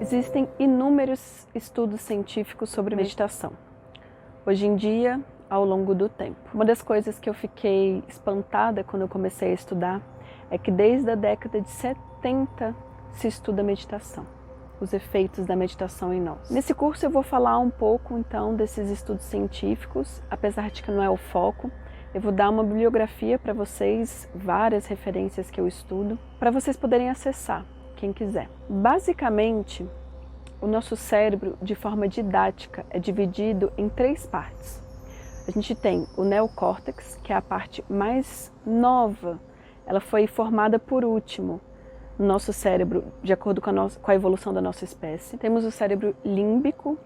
Existem inúmeros estudos científicos sobre meditação. Hoje em dia, ao longo do tempo. Uma das coisas que eu fiquei espantada quando eu comecei a estudar é que desde a década de 70 se estuda meditação, os efeitos da meditação em nós. Nesse curso eu vou falar um pouco então desses estudos científicos, apesar de que não é o foco. Eu vou dar uma bibliografia para vocês, várias referências que eu estudo, para vocês poderem acessar, quem quiser. Basicamente, o nosso cérebro, de forma didática, é dividido em 3 partes. A gente tem o neocórtex, que é a parte mais nova, ela foi formada por último no nosso cérebro, de acordo com a evolução da nossa espécie. Temos o cérebro límbico,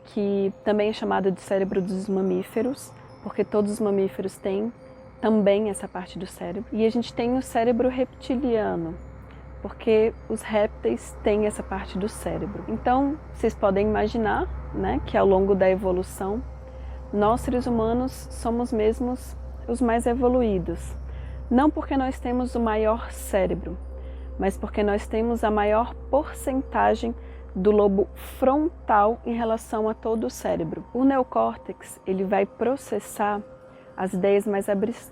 que também é chamado de cérebro dos mamíferos, porque todos os mamíferos têm também essa parte do cérebro. E a gente tem o cérebro reptiliano, porque os répteis têm essa parte do cérebro. Então, vocês podem imaginar, né, que ao longo da evolução, nós seres humanos somos mesmos os mais evoluídos. Não porque nós temos o maior cérebro, mas porque nós temos a maior porcentagem do lobo frontal em relação a todo o cérebro. O neocórtex, ele vai processar as ideias mais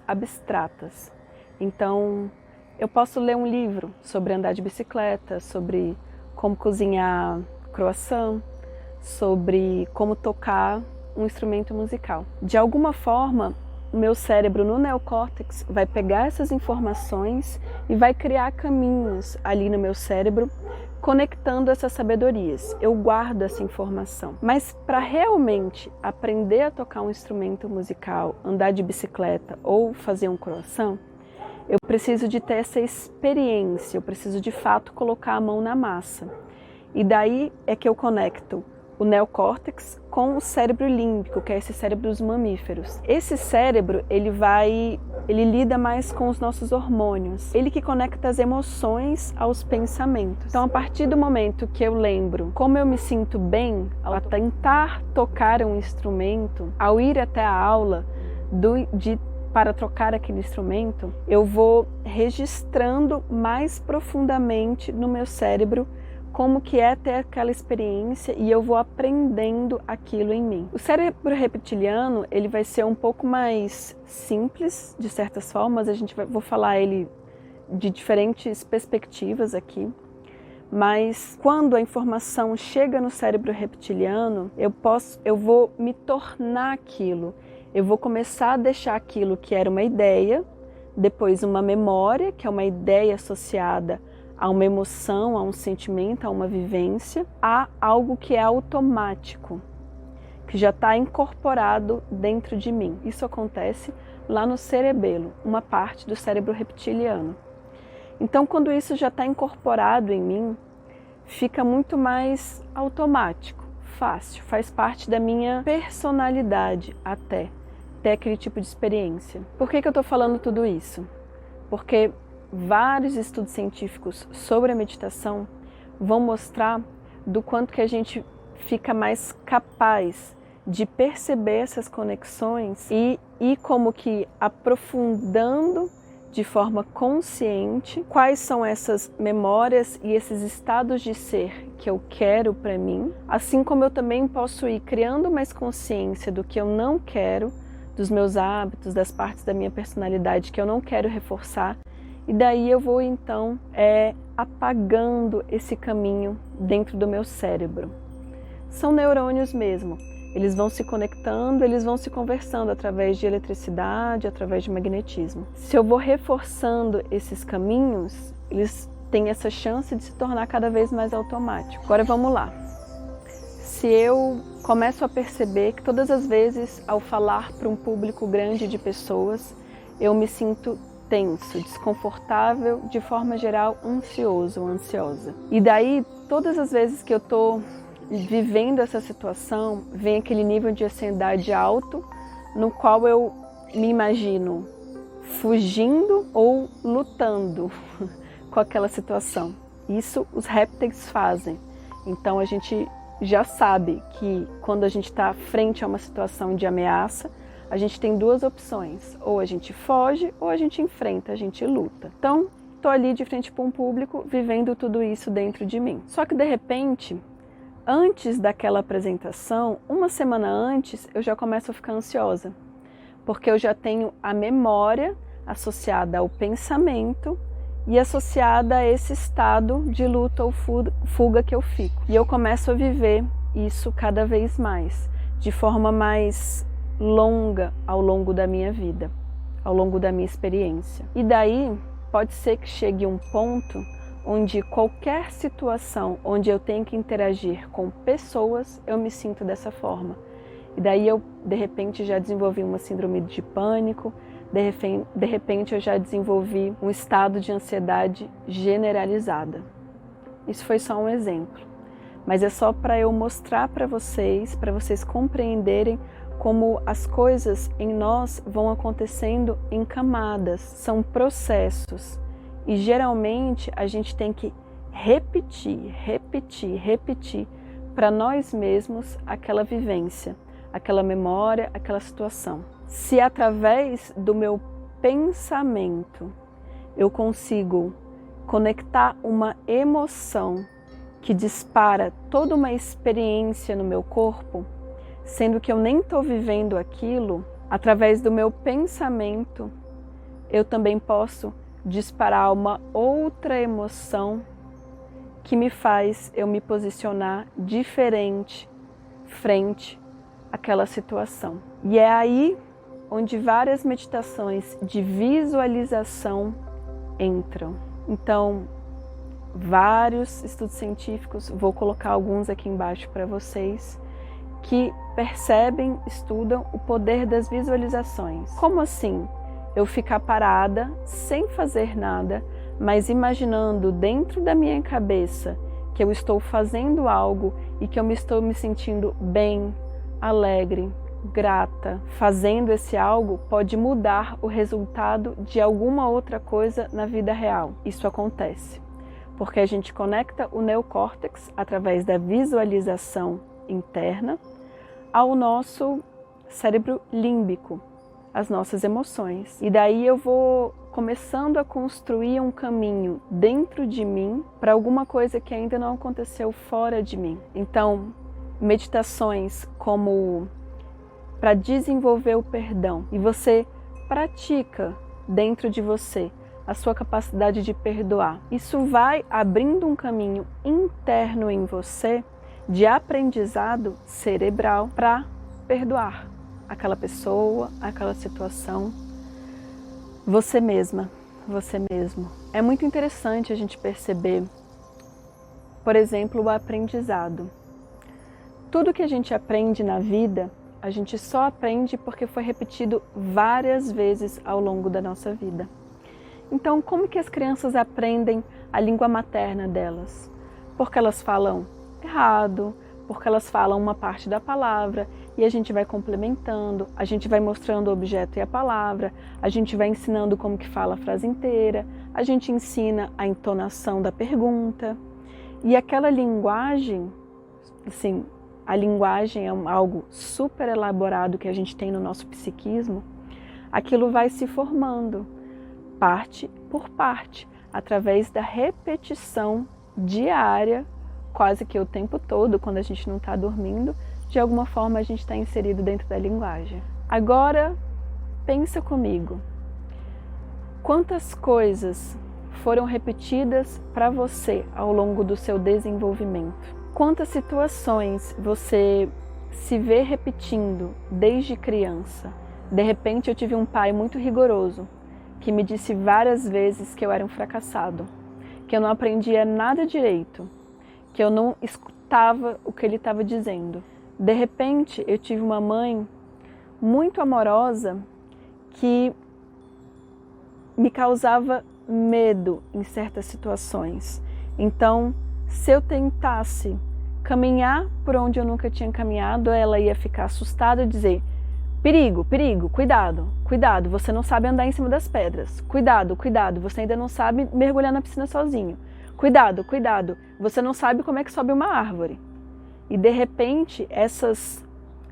abstratas. Então, eu posso ler um livro sobre andar de bicicleta, sobre como cozinhar croissant, sobre como tocar um instrumento musical. De alguma forma, o meu cérebro no neocórtex vai pegar essas informações e vai criar caminhos ali no meu cérebro, conectando essas sabedorias. Eu guardo essa informação. Mas para realmente aprender a tocar um instrumento musical, andar de bicicleta ou fazer um croissant, eu preciso de ter essa experiência, eu preciso de fato colocar a mão na massa. E daí é que eu conecto o neocórtex com o cérebro límbico, que é esse cérebro dos mamíferos. Esse cérebro, ele lida mais com os nossos hormônios. Ele que conecta as emoções aos pensamentos. Então, a partir do momento que eu lembro como eu me sinto bem ao tentar tocar um instrumento, ao ir até a aula para trocar aquele instrumento, eu vou registrando mais profundamente no meu cérebro como que é ter aquela experiência e eu vou aprendendo aquilo em mim. O cérebro reptiliano, ele vai ser um pouco mais simples, de certas formas, vou falar ele de diferentes perspectivas aqui, mas quando a informação chega no cérebro reptiliano, eu vou me tornar aquilo, eu vou começar a deixar aquilo que era uma ideia, depois uma memória, que é uma ideia associada a uma emoção, a um sentimento, a uma vivência, a algo que é automático, que já está incorporado dentro de mim. Isso acontece lá no cerebelo, uma parte do cérebro reptiliano. Então, quando isso já está incorporado em mim, fica muito mais automático, fácil, faz parte da minha personalidade até ter aquele tipo de experiência. Por que eu estou falando tudo isso? Porque vários estudos científicos sobre a meditação vão mostrar do quanto que a gente fica mais capaz de perceber essas conexões e ir como que aprofundando de forma consciente quais são essas memórias e esses estados de ser que eu quero para mim, assim como eu também posso ir criando mais consciência do que eu não quero, dos meus hábitos, das partes da minha personalidade que eu não quero reforçar. E daí eu vou então apagando esse caminho dentro do meu cérebro. São neurônios mesmo. Eles vão se conectando, eles vão se conversando através de eletricidade, através de magnetismo. Se eu vou reforçando esses caminhos, eles têm essa chance de se tornar cada vez mais automático. Agora vamos lá. Se eu começo a perceber que todas as vezes ao falar para um público grande de pessoas, eu me sinto tenso, desconfortável, de forma geral ansioso ou ansiosa. E daí, todas as vezes que eu estou vivendo essa situação, vem aquele nível de ansiedade alto, no qual eu me imagino fugindo ou lutando com aquela situação. Isso os répteis fazem. Então a gente já sabe que quando a gente está frente a uma situação de ameaça, a gente tem 2 opções, ou a gente foge ou a gente enfrenta, a gente luta. Então, tô ali de frente para um público, vivendo tudo isso dentro de mim. Só que de repente, antes daquela apresentação, uma semana antes, eu já começo a ficar ansiosa, porque eu já tenho a memória associada ao pensamento e associada a esse estado de luta ou fuga que eu fico. E eu começo a viver isso cada vez mais, de forma mais longa ao longo da minha vida, ao longo da minha experiência. E daí pode ser que chegue um ponto onde qualquer situação onde eu tenho que interagir com pessoas, eu me sinto dessa forma. E daí eu, de repente, já desenvolvi uma síndrome de pânico, de repente eu já desenvolvi um estado de ansiedade generalizada. Isso foi só um exemplo, mas é só para eu mostrar para vocês compreenderem como as coisas em nós vão acontecendo em camadas, são processos. E geralmente a gente tem que repetir para nós mesmos aquela vivência, aquela memória, aquela situação. Se através do meu pensamento eu consigo conectar uma emoção que dispara toda uma experiência no meu corpo, sendo que eu nem estou vivendo aquilo, através do meu pensamento, eu também posso disparar uma outra emoção que me faz eu me posicionar diferente frente àquela situação. E é aí onde várias meditações de visualização entram. Então, vários estudos científicos, vou colocar alguns aqui embaixo para vocês, que percebem, estudam o poder das visualizações. Como assim? Eu ficar parada, sem fazer nada, mas imaginando dentro da minha cabeça que eu estou fazendo algo e que eu estou me sentindo bem, alegre, grata. Fazendo esse algo pode mudar o resultado de alguma outra coisa na vida real. Isso acontece porque a gente conecta o neocórtex através da visualização interna ao nosso cérebro límbico, as nossas emoções. E daí eu vou começando a construir um caminho dentro de mim para alguma coisa que ainda não aconteceu fora de mim. Então, meditações como para desenvolver o perdão, e você pratica dentro de você a sua capacidade de perdoar. Isso vai abrindo um caminho interno em você de aprendizado cerebral para perdoar aquela pessoa, aquela situação, você mesma, você mesmo. É muito interessante a gente perceber, por exemplo, o aprendizado. Tudo que a gente aprende na vida, a gente só aprende porque foi repetido várias vezes ao longo da nossa vida. Então, como que as crianças aprendem a língua materna delas? Porque elas falam errado, porque elas falam uma parte da palavra e a gente vai complementando, a gente vai mostrando o objeto e a palavra, a gente vai ensinando como que fala a frase inteira, a gente ensina a entonação da pergunta. E aquela linguagem, assim, a linguagem é algo super elaborado que a gente tem no nosso psiquismo, aquilo vai se formando parte por parte, através da repetição diária, quase que o tempo todo, quando a gente não está dormindo, de alguma forma a gente está inserido dentro da linguagem. Agora, pensa comigo, quantas coisas foram repetidas para você ao longo do seu desenvolvimento? Quantas situações você se vê repetindo desde criança? De repente eu tive um pai muito rigoroso, que me disse várias vezes que eu era um fracassado, que eu não aprendia nada direito, que eu não escutava o que ele estava dizendo. De repente, eu tive uma mãe muito amorosa que me causava medo em certas situações. Então, se eu tentasse caminhar por onde eu nunca tinha caminhado, ela ia ficar assustada e dizer: perigo, perigo, cuidado, cuidado, você não sabe andar em cima das pedras. Cuidado, cuidado, você ainda não sabe mergulhar na piscina sozinho. Cuidado, cuidado, você não sabe como é que sobe uma árvore. E de repente, essas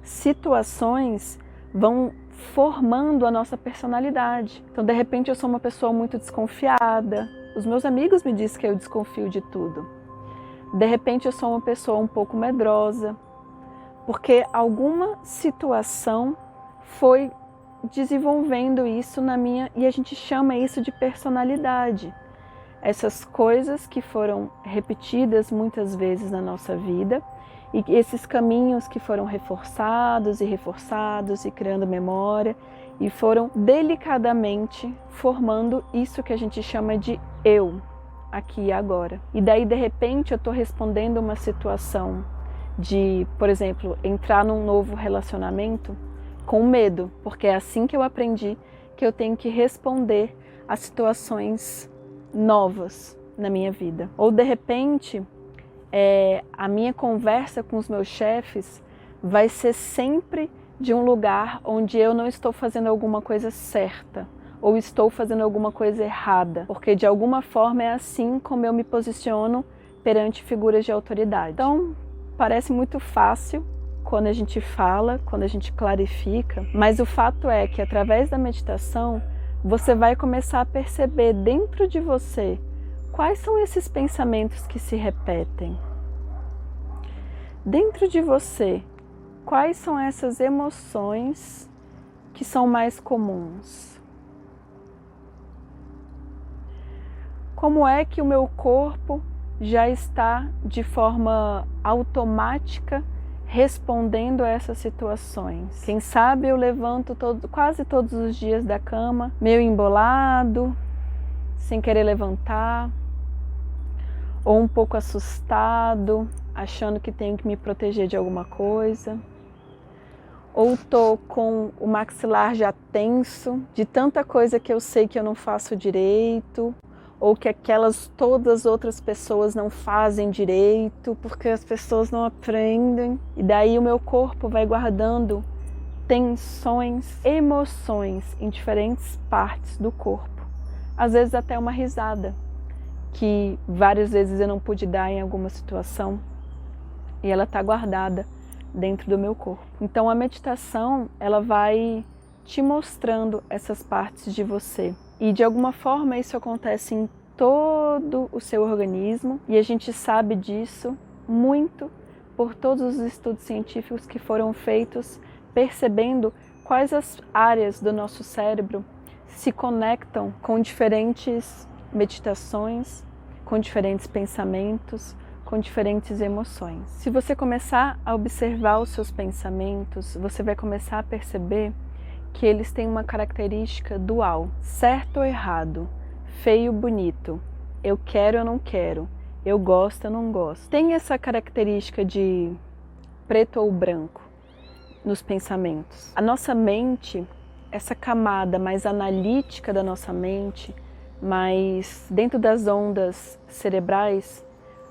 situações vão formando a nossa personalidade. Então, de repente, eu sou uma pessoa muito desconfiada, Os meus amigos me dizem que eu desconfio de tudo. De repente eu sou uma pessoa um pouco medrosa, porque alguma situação foi desenvolvendo isso na minha, e a gente chama isso de personalidade. Essas coisas que foram repetidas muitas vezes na nossa vida, e esses caminhos que foram reforçados e criando memória, e foram delicadamente formando isso que a gente chama de eu, aqui e agora. E daí, de repente, eu estou respondendo uma situação de, por exemplo, entrar num novo relacionamento com medo, porque é assim que eu aprendi que eu tenho que responder a situações novas na minha vida. Ou, de repente, a minha conversa com os meus chefes vai ser sempre de um lugar onde eu não estou fazendo alguma coisa certa, ou estou fazendo alguma coisa errada, porque de alguma forma é assim como eu me posiciono perante figuras de autoridade. Então, parece muito fácil quando a gente fala, quando a gente clarifica, mas o fato é que através da meditação, você vai começar a perceber dentro de você quais são esses pensamentos que se repetem. Dentro de você, quais são essas emoções que são mais comuns? Como é que o meu corpo já está de forma automática respondendo a essas situações? Quem sabe eu levanto quase todos os dias da cama, meio embolado, sem querer levantar, ou um pouco assustado, achando que tenho que me proteger de alguma coisa. Ou estou com o maxilar já tenso, de tanta coisa que eu sei que eu não faço direito, ou que todas as outras pessoas não fazem direito, porque as pessoas não aprendem. E daí o meu corpo vai guardando tensões, emoções em diferentes partes do corpo. Às vezes até uma risada, que várias vezes eu não pude dar em alguma situação, e ela está guardada dentro do meu corpo. Então a meditação, ela vai te mostrando essas partes de você. E de alguma forma isso acontece em todo o seu organismo, e a gente sabe disso muito por todos os estudos científicos que foram feitos, percebendo quais as áreas do nosso cérebro se conectam com diferentes meditações, com diferentes pensamentos, com diferentes emoções. Se você começar a observar os seus pensamentos, você vai começar a perceber que eles têm uma característica dual, certo ou errado, feio ou bonito, eu quero ou não quero, eu gosto ou não gosto. Tem essa característica de preto ou branco nos pensamentos. A nossa mente, essa camada mais analítica da nossa mente, mas dentro das ondas cerebrais,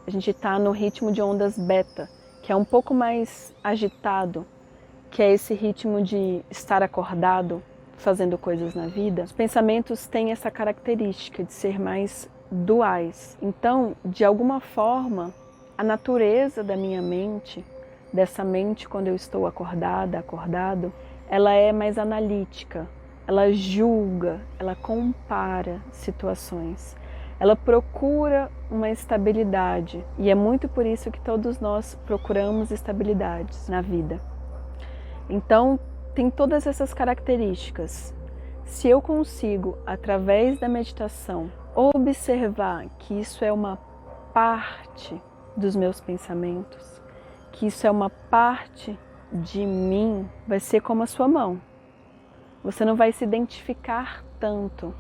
a gente está no ritmo de ondas beta, que é um pouco mais agitado, que é esse ritmo de estar acordado, fazendo coisas na vida. Os pensamentos têm essa característica de ser mais duais. Então, de alguma forma, a natureza da minha mente, dessa mente quando eu estou acordada, acordado, ela é mais analítica, ela julga, ela compara situações. Ela procura uma estabilidade, e é muito por isso que todos nós procuramos estabilidades na vida. Então, tem todas essas características. Se eu consigo, através da meditação, observar que isso é uma parte dos meus pensamentos, que isso é uma parte de mim, vai ser como a sua mão. Você não vai se identificar tanto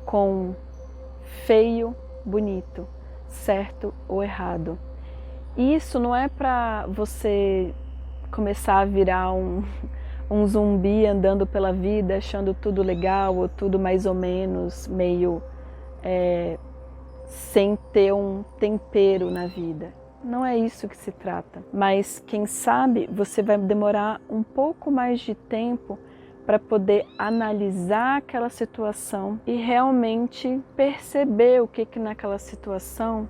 com feio, bonito, certo ou errado. Isso não é para você começar a virar um zumbi andando pela vida achando tudo legal ou tudo mais ou menos meio sem ter um tempero na vida. Não é isso que se trata. Mas quem sabe você vai demorar um pouco mais de tempo para poder analisar aquela situação e realmente perceber o que naquela situação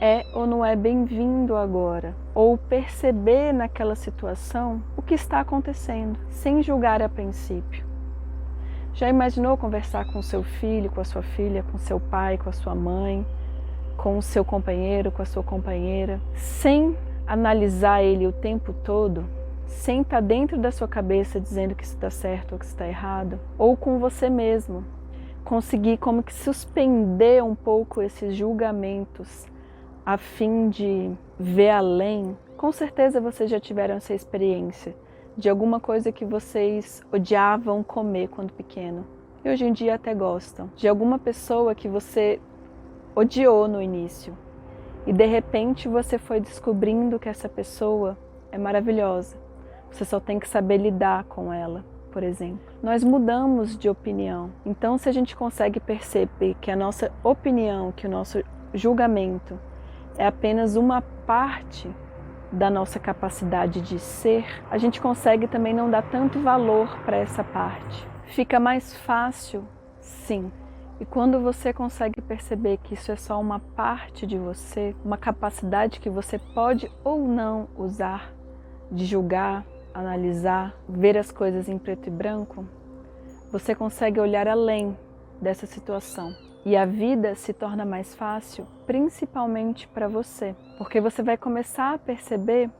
é ou não é bem-vindo agora. Ou perceber naquela situação o que está acontecendo, sem julgar a princípio. Já imaginou conversar com seu filho, com a sua filha, com seu pai, com a sua mãe, com o seu companheiro, com a sua companheira, sem analisar ele o tempo todo, sem estar dentro da sua cabeça dizendo que isso está certo ou que isso está errado, ou com você mesmo, conseguir como que suspender um pouco esses julgamentos a fim de ver além? Com certeza vocês já tiveram essa experiência de alguma coisa que vocês odiavam comer quando pequeno e hoje em dia até gostam, de alguma pessoa que você odiou no início e de repente você foi descobrindo que essa pessoa é maravilhosa, você só tem que saber lidar com ela, por exemplo. Nós mudamos de opinião, então se a gente consegue perceber que a nossa opinião, que o nosso julgamento é apenas uma parte da nossa capacidade de ser, a gente consegue também não dar tanto valor para essa parte. Fica mais fácil, sim. E quando você consegue perceber que isso é só uma parte de você, uma capacidade que você pode ou não usar, de julgar, analisar, ver as coisas em preto e branco, você consegue olhar além dessa situação. E a vida se torna mais fácil, principalmente para você, porque você vai começar a perceber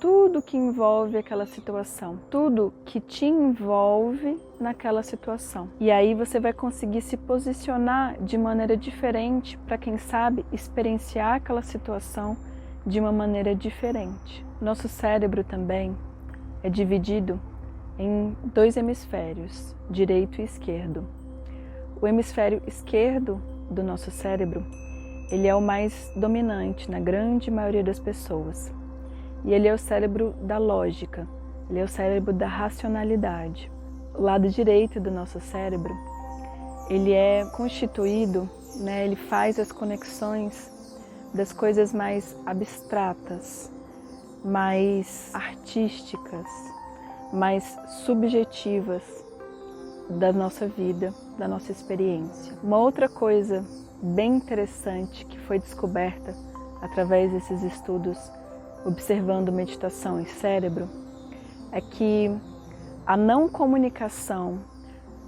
tudo que envolve aquela situação, tudo que te envolve naquela situação. E aí você vai conseguir se posicionar de maneira diferente para, quem sabe, experienciar aquela situação de uma maneira diferente. Nosso cérebro também é dividido em 2 hemisférios, direito e esquerdo. O hemisfério esquerdo do nosso cérebro, ele é o mais dominante na grande maioria das pessoas. E ele é o cérebro da lógica, ele é o cérebro da racionalidade. O lado direito do nosso cérebro, ele é constituído, ele faz as conexões das coisas mais abstratas, mais artísticas, mais subjetivas da nossa vida, da nossa experiência. Uma outra coisa bem interessante que foi descoberta através desses estudos observando meditação e cérebro é que a não comunicação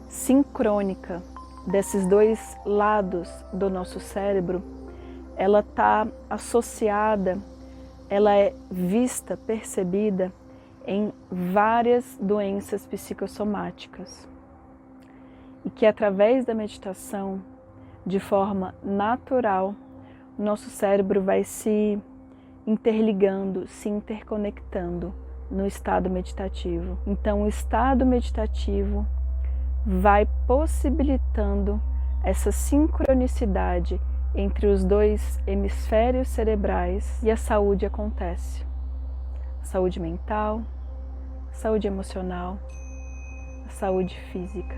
sincrônica desses 2 lados do nosso cérebro, ela está associada, ela é vista, percebida em várias doenças psicossomáticas. E que através da meditação, de forma natural, o nosso cérebro vai se interligando, se interconectando no estado meditativo. Então, o estado meditativo vai possibilitando essa sincronicidade entre os 2 hemisférios cerebrais e a saúde acontece. A saúde mental, a saúde emocional, a saúde física.